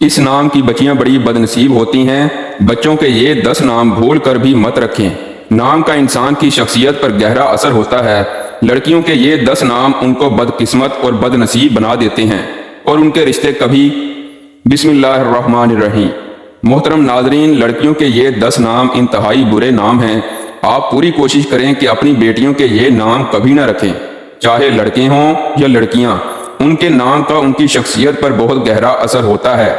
اس نام کی بچیاں بڑی بدنصیب ہوتی ہیں۔ بچوں کے یہ 10 نام بھول کر بھی مت رکھیں۔ نام کا انسان کی شخصیت پر گہرا اثر ہوتا ہے۔ لڑکیوں کے یہ 10 نام ان کو بدقسمت اور بدنصیب بنا دیتے ہیں اور ان کے رشتے کبھی۔ بسم اللہ الرحمن الرحیم۔ محترم ناظرین، لڑکیوں کے یہ 10 نام انتہائی برے نام ہیں۔ آپ پوری کوشش کریں کہ اپنی بیٹیوں کے یہ نام کبھی نہ رکھیں، چاہے لڑکے ہوں یا لڑکیاں۔ ان کے نام کا ان کی شخصیت پر بہت گہرا اثر ہوتا ہے۔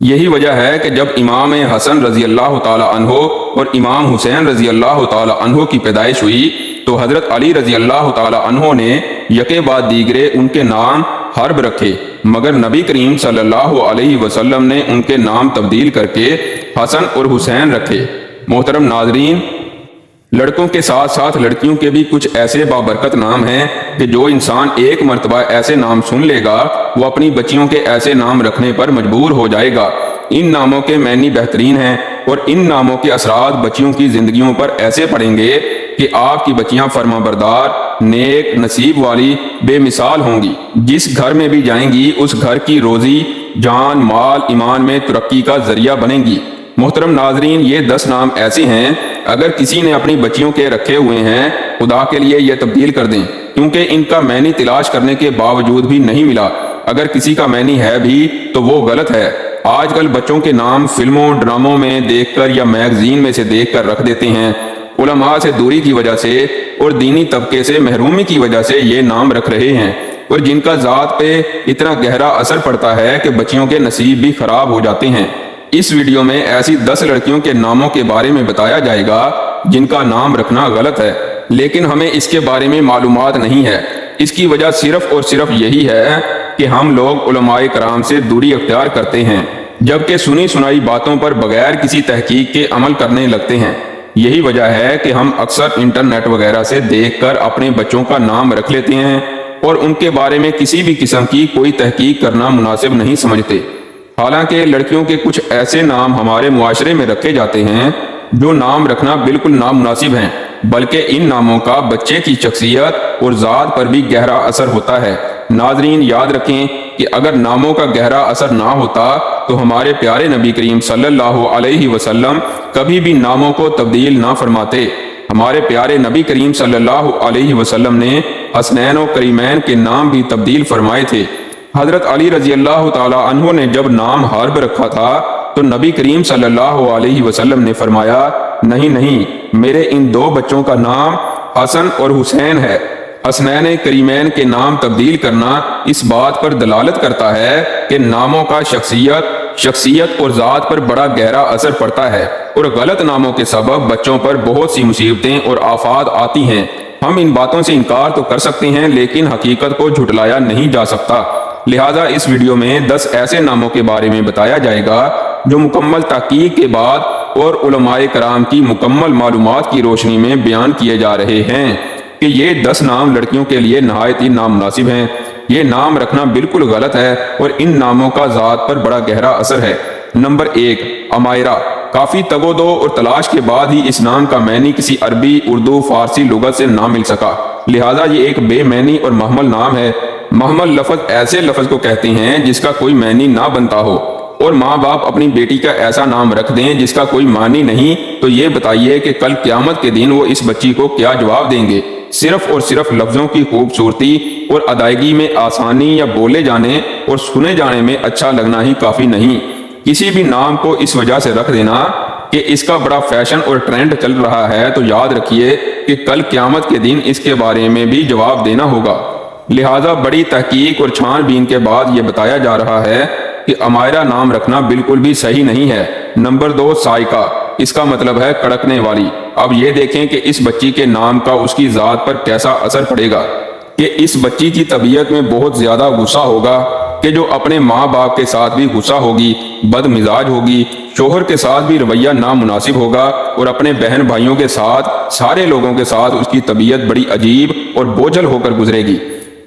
یہی وجہ ہے کہ جب امام حسن رضی اللہ تعالی عنہ اور امام حسین رضی اللہ تعالی عنہ کی پیدائش ہوئی تو حضرت علی رضی اللہ تعالی عنہ نے یکے بعد دیگرے ان کے نام حرب رکھے، مگر نبی کریم صلی اللہ علیہ وسلم نے ان کے نام تبدیل کر کے حسن اور حسین رکھے۔ محترم ناظرین، لڑکوں کے ساتھ ساتھ لڑکیوں کے بھی کچھ ایسے بابرکت نام ہیں کہ جو انسان ایک مرتبہ ایسے نام سن لے گا وہ اپنی بچیوں کے ایسے نام رکھنے پر مجبور ہو جائے گا۔ ان ناموں کے معنی بہترین ہیں اور ان ناموں کے اثرات بچیوں کی زندگیوں پر ایسے پڑیں گے کہ آپ کی بچیاں فرما بردار، نیک، نصیب والی، بے مثال ہوں گی۔ جس گھر میں بھی جائیں گی اس گھر کی روزی، جان، مال، ایمان میں ترقی کا ذریعہ بنیں گی۔ محترم ناظرین، یہ 10 نام ایسے ہیں اگر کسی نے اپنی بچیوں کے رکھے ہوئے ہیں خدا کے لیے یہ تبدیل کر دیں، کیونکہ ان کا معنی تلاش کرنے کے باوجود بھی نہیں ملا۔ اگر کسی کا معنی ہے بھی تو وہ غلط ہے۔ آج کل بچوں کے نام فلموں، ڈراموں میں دیکھ کر یا میگزین میں سے دیکھ کر رکھ دیتے ہیں۔ علماء سے دوری کی وجہ سے اور دینی طبقے سے محرومی کی وجہ سے یہ نام رکھ رہے ہیں، اور جن کا ذات پہ اتنا گہرا اثر پڑتا ہے کہ بچیوں کے نصیب بھی خراب ہو جاتے ہیں۔ اس ویڈیو میں ایسی 10 لڑکیوں کے ناموں کے بارے میں بتایا جائے گا جن کا نام رکھنا غلط ہے، لیکن ہمیں اس کے بارے میں معلومات نہیں ہے۔ اس کی وجہ صرف اور صرف یہی ہے کہ ہم لوگ علماء کرام سے دوری اختیار کرتے ہیں، جبکہ سنی سنائی باتوں پر بغیر کسی تحقیق کے عمل کرنے لگتے ہیں۔ یہی وجہ ہے کہ ہم اکثر انٹرنیٹ وغیرہ سے دیکھ کر اپنے بچوں کا نام رکھ لیتے ہیں اور ان کے بارے میں کسی بھی قسم کی کوئی تحقیق کرنا مناسب نہیں سمجھتے۔ حالانکہ لڑکیوں کے کچھ ایسے نام ہمارے معاشرے میں رکھے جاتے ہیں جو نام رکھنا بالکل نامناسب ہیں، بلکہ ان ناموں کا بچے کی شخصیت اور ذات پر بھی گہرا اثر ہوتا ہے۔ ناظرین، یاد رکھیں کہ اگر ناموں کا گہرا اثر نہ ہوتا تو ہمارے پیارے نبی کریم صلی اللہ علیہ وسلم کبھی بھی ناموں کو تبدیل نہ فرماتے۔ ہمارے پیارے نبی کریم صلی اللہ علیہ وسلم نے حسنین و کریمین کے نام بھی تبدیل فرمائے تھے۔ حضرت علی رضی اللہ تعالی عنہ نے جب نام حرب رکھا تھا تو نبی کریم صلی اللہ علیہ وسلم نے فرمایا، نہیں، میرے ان 2 بچوں کا نام حسن اور حسین ہے۔ حسنین کریمین کے نام تبدیل کرنا اس بات پر دلالت کرتا ہے کہ ناموں کا شخصیت اور ذات پر بڑا گہرا اثر پڑتا ہے، اور غلط ناموں کے سبب بچوں پر بہت سی مصیبتیں اور آفات آتی ہیں۔ ہم ان باتوں سے انکار تو کر سکتے ہیں لیکن حقیقت کو جھٹلایا نہیں جا سکتا۔ لہٰذا اس ویڈیو میں 10 ایسے ناموں کے بارے میں بتایا جائے گا جو مکمل تحقیق کے بعد اور علماء کرام کی مکمل معلومات کی روشنی میں بیان کیے جا رہے ہیں کہ یہ 10 نام لڑکیوں کے لیے نہایت ہی نامناسب ہیں۔ یہ نام رکھنا بالکل غلط ہے اور ان ناموں کا ذات پر بڑا گہرا اثر ہے۔ نمبر 1، امائرہ۔ کافی تگ و دو اور تلاش کے بعد ہی اس نام کا معنی کسی عربی، اردو، فارسی لغت سے نہ مل سکا، لہٰذا یہ ایک بے معنی اور مہمل نام ہے۔ مہمل لفظ ایسے لفظ کو کہتے ہیں جس کا کوئی معنی نہ بنتا ہو، اور ماں باپ اپنی بیٹی کا ایسا نام رکھ دیں جس کا کوئی معنی نہیں تو یہ بتائیے کہ کل قیامت کے دن وہ اس بچی کو کیا جواب دیں گے۔ صرف اور صرف لفظوں کی خوبصورتی اور ادائیگی میں آسانی یا بولے جانے اور سنے جانے میں اچھا لگنا ہی کافی نہیں۔ کسی بھی نام کو اس وجہ سے رکھ دینا کہ اس کا بڑا فیشن اور ٹرینڈ چل رہا ہے تو یاد رکھیے کہ کل قیامت کے دن اس کے بارے میں بھی جواب دینا ہوگا۔ لہٰذا بڑی تحقیق اور چھان بین کے بعد یہ بتایا جا رہا ہے کہ امائرہ نام رکھنا بالکل بھی صحیح نہیں ہے۔ نمبر 2، سائقہ۔ اس کا مطلب ہے کڑکنے والی۔ اب یہ دیکھیں کہ اس بچی کے نام کا اس کی ذات پر کیسا اثر پڑے گا کہ اس بچی کی طبیعت میں بہت زیادہ غصہ ہوگا کہ جو اپنے ماں باپ کے ساتھ بھی غصہ ہوگی، بد مزاج ہوگی، شوہر کے ساتھ بھی رویہ نامناسب ہوگا، اور اپنے بہن بھائیوں کے ساتھ، سارے لوگوں کے ساتھ اس کی طبیعت بڑی عجیب اور بوجھل ہو کر گزرے گی۔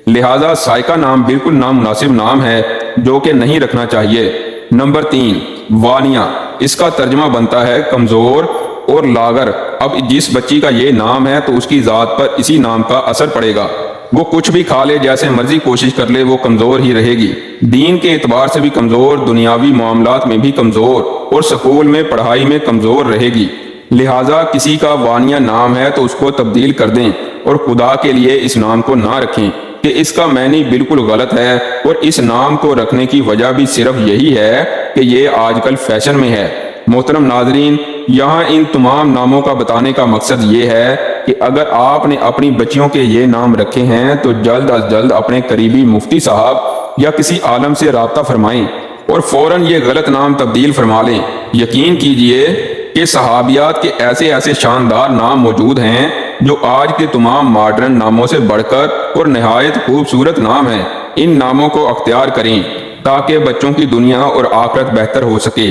لہٰذا سائقہ نام بالکل نامناسب نام ہے جو کہ نہیں رکھنا چاہیے۔ نمبر 3، وانیہ۔ اس کا ترجمہ بنتا ہے کمزور اور لاغر۔ اب جس بچی کا یہ نام ہے تو اس کی ذات پر اسی نام کا اثر پڑے گا۔ وہ کچھ بھی کھا لے، جیسے مرضی کوشش کر لے، وہ کمزور ہی رہے گی، دین کے اعتبار سے بھی کمزور، دنیاوی معاملات میں بھی کمزور، اور سکول میں پڑھائی میں کمزور رہے گی۔ لہٰذا کسی کا وانیہ نام ہے تو اس کو تبدیل کر دیں، اور خدا کے لیے اس نام کو نہ رکھیں کہ اس کا معنی بالکل غلط ہے، اور اس نام کو رکھنے کی وجہ بھی صرف یہی ہے کہ یہ آج کل فیشن میں ہے۔ محترم ناظرین، یہاں ان تمام ناموں کا بتانے کا مقصد یہ ہے کہ اگر آپ نے اپنی بچیوں کے یہ نام رکھے ہیں تو جلد از جلد اپنے قریبی مفتی صاحب یا کسی عالم سے رابطہ فرمائیں اور فوراً یہ غلط نام تبدیل فرما لیں۔ یقین کیجئے کہ صحابیات کے ایسے ایسے شاندار نام موجود ہیں جو آج کے تمام ماڈرن ناموں سے بڑھ کر اور نہایت خوبصورت نام ہیں۔ ان ناموں کو اختیار کریں تاکہ بچوں کی دنیا اور آخرت بہتر ہو سکے۔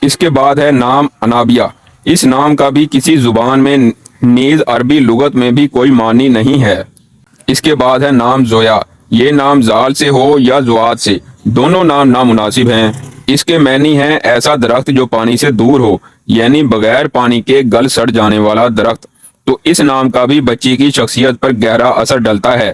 اس کے بعد ہے نام انابیہ۔ اس نام کا بھی کسی زبان میں نیز عربی لغت میں بھی کوئی معنی نہیں ہے۔ اس کے بعد ہے نام زویا۔ یہ نام زال سے ہو یا زواد سے، دونوں نام نامناسب ہیں۔ اس کے معنی ہیں ایسا درخت جو پانی سے دور ہو، یعنی بغیر پانی کے گل سڑ جانے والا درخت۔ تو اس نام کا بھی بچی کی شخصیت پر گہرا اثر ڈلتا ہے۔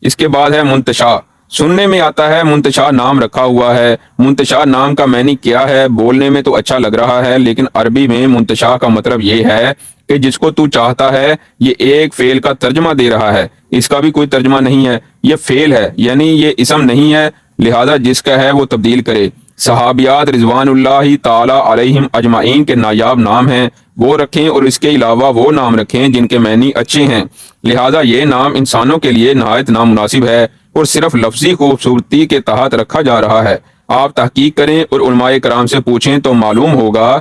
اس کے بعد ہے منتشا۔ سننے میں آتا ہے منتشا نام رکھا ہوا ہے۔ منتشا نام کا معنی کیا ہے؟ بولنے میں تو اچھا لگ رہا ہے، لیکن عربی میں منتشا کا مطلب یہ ہے کہ جس کو تو چاہتا ہے۔ یہ ایک فعل کا ترجمہ دے رہا ہے، اس کا بھی کوئی ترجمہ نہیں ہے، یہ فعل ہے، یعنی یہ اسم نہیں ہے، لہذا جس کا ہے وہ تبدیل کرے۔ صحابیات رضوان اللہ تعالی علیہم اجمعین کے نایاب نام ہیں، وہ رکھیں، اور اس کے علاوہ وہ نام رکھیں جن کے معنی اچھے ہیں۔ لہذا یہ نام انسانوں کے لیے نہایت نامناسب ہے اور صرف لفظی خوبصورتی کے تحت رکھا جا رہا ہے۔ آپ تحقیق کریں اور علماء کرام سے پوچھیں تو معلوم ہوگا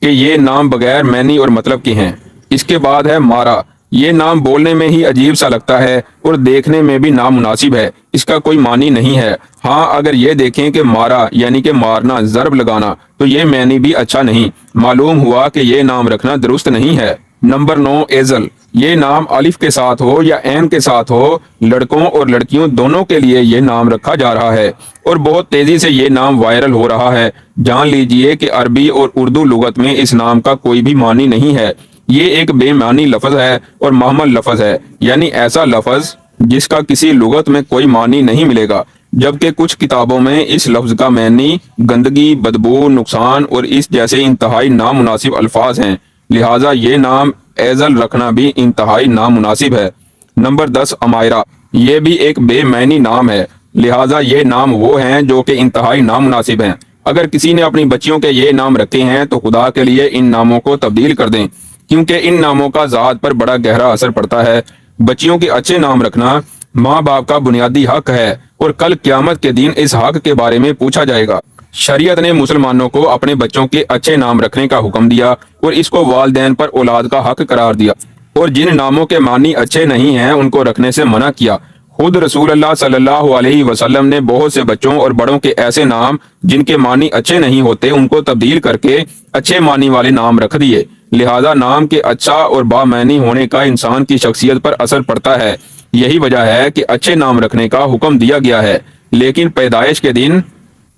کہ یہ نام بغیر معنی اور مطلب کے ہیں۔ اس کے بعد ہے مارا۔ یہ نام بولنے میں ہی عجیب سا لگتا ہے اور دیکھنے میں بھی نامناسب ہے، اس کا کوئی معنی نہیں ہے۔ ہاں اگر یہ دیکھیں کہ مارا یعنی کہ مارنا، ضرب لگانا، تو یہ معنی بھی اچھا نہیں، معلوم ہوا کہ یہ نام رکھنا درست نہیں ہے۔ نمبر 9 ایزل۔ یہ نام الف کے ساتھ ہو یا عین کے ساتھ ہو، لڑکوں اور لڑکیوں دونوں کے لیے یہ نام رکھا جا رہا ہے اور بہت تیزی سے یہ نام وائرل ہو رہا ہے۔ جان لیجئے کہ عربی اور اردو لغت میں اس نام کا کوئی بھی معنی نہیں ہے۔ یہ ایک بے معنی لفظ ہے اور مہمل لفظ ہے، یعنی ایسا لفظ جس کا کسی لغت میں کوئی معنی نہیں ملے گا، جبکہ کچھ کتابوں میں اس لفظ کا معنی گندگی، بدبو، نقصان اور اس جیسے انتہائی نامناسب الفاظ ہیں۔ لہٰذا یہ نام ایزل رکھنا بھی انتہائی نامناسب ہے۔ نمبر 10 امائرہ۔ یہ بھی ایک بے معنی نام ہے، لہٰذا یہ نام وہ ہیں جو کہ انتہائی نامناسب ہیں۔ اگر کسی نے اپنی بچیوں کے یہ نام رکھے ہیں تو خدا کے لیے ان ناموں کو تبدیل کر دیں، کیونکہ ان ناموں کا ذات پر بڑا گہرا اثر پڑتا ہے۔ بچیوں کے اچھے نام رکھنا ماں باپ کا بنیادی حق ہے اور کل قیامت کے دن اس حق کے بارے میں پوچھا جائے گا۔ شریعت نے مسلمانوں کو اپنے بچوں کے اچھے نام رکھنے کا حکم دیا اور اس کو والدین پر اولاد کا حق قرار دیا، اور جن ناموں کے معنی اچھے نہیں ہیں ان کو رکھنے سے منع کیا۔ خود رسول اللہ صلی اللہ علیہ وسلم نے بہت سے بچوں اور بڑوں کے ایسے نام جن کے معنی اچھے نہیں ہوتے ان کو تبدیل کر کے اچھے معنی والے نام رکھ دیے۔ لہذا نام کے اچھا اور بامعنی ہونے کا انسان کی شخصیت پر اثر پڑتا ہے۔ یہی وجہ ہے کہ اچھے نام رکھنے کا حکم دیا گیا ہے، لیکن پیدائش کے دن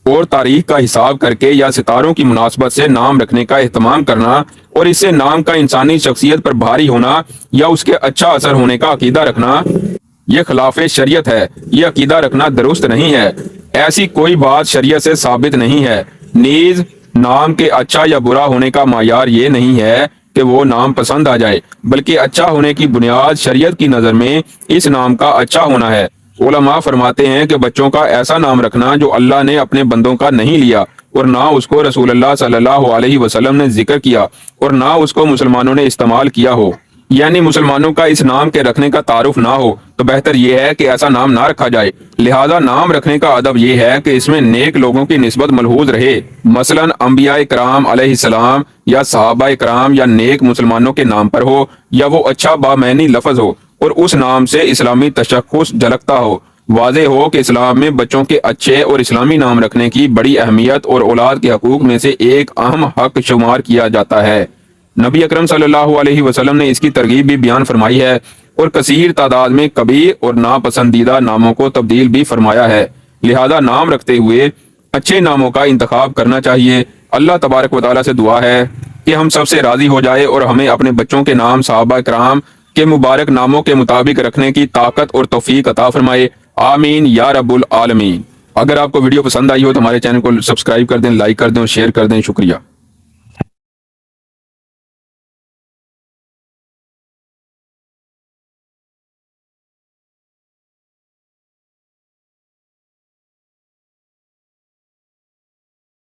اور تاریخ کا حساب کر کے یا ستاروں کی مناسبت سے نام رکھنے کا اہتمام کرنا اور اس سے نام کا انسانی شخصیت پر بھاری ہونا یا اس کے اچھا اثر ہونے کا عقیدہ رکھنا، یہ خلاف شریعت ہے۔ یہ عقیدہ رکھنا درست نہیں ہے، ایسی کوئی بات شریعت سے ثابت نہیں ہے۔ نیز نام کے اچھا یا برا ہونے کا معیار یہ نہیں ہے کہ وہ نام پسند آ جائے، بلکہ اچھا ہونے کی بنیاد شریعت کی نظر میں اس نام کا اچھا ہونا ہے۔ علماء فرماتے ہیں کہ بچوں کا ایسا نام رکھنا جو اللہ نے اپنے بندوں کا نہیں لیا اور نہ اس کو رسول اللہ صلی اللہ علیہ وسلم نے ذکر کیا اور نہ اس کو مسلمانوں نے استعمال کیا ہو، یعنی مسلمانوں کا اس نام کے رکھنے کا تعارف نہ ہو، تو بہتر یہ ہے کہ ایسا نام نہ رکھا جائے۔ لہذا نام رکھنے کا ادب یہ ہے کہ اس میں نیک لوگوں کی نسبت ملحوظ رہے، مثلا انبیاء کرام علیہ السلام یا صحابہ کرام یا نیک مسلمانوں کے نام پر ہو، یا وہ اچھا بامعنی لفظ ہو اور اس نام سے اسلامی تشخص جھلکتا ہو۔ واضح ہو کہ اسلام میں بچوں کے اچھے اور اسلامی نام رکھنے کی بڑی اہمیت اور اولاد کے حقوق میں سے ایک اہم حق شمار کیا جاتا ہے۔ نبی اکرم صلی اللہ علیہ وسلم نے اس کی ترغیب بھی بیان فرمائی ہے اور کثیر تعداد میں کبیر اور ناپسندیدہ ناموں کو تبدیل بھی فرمایا ہے۔ لہذا نام رکھتے ہوئے اچھے ناموں کا انتخاب کرنا چاہیے۔ اللہ تبارک و تعالیٰ سے دعا ہے کہ ہم سب سے راضی ہو جائے اور ہمیں اپنے بچوں کے نام صحابہ کرام کے مبارک ناموں کے مطابق رکھنے کی طاقت اور توفیق عطا فرمائے، آمین یا رب العالمین۔ اگر آپ کو ویڈیو پسند آئی ہو تو ہمارے چینل کو سبسکرائب کر دیں، لائک کر دیں اور شیئر کر دیں۔ شکریہ۔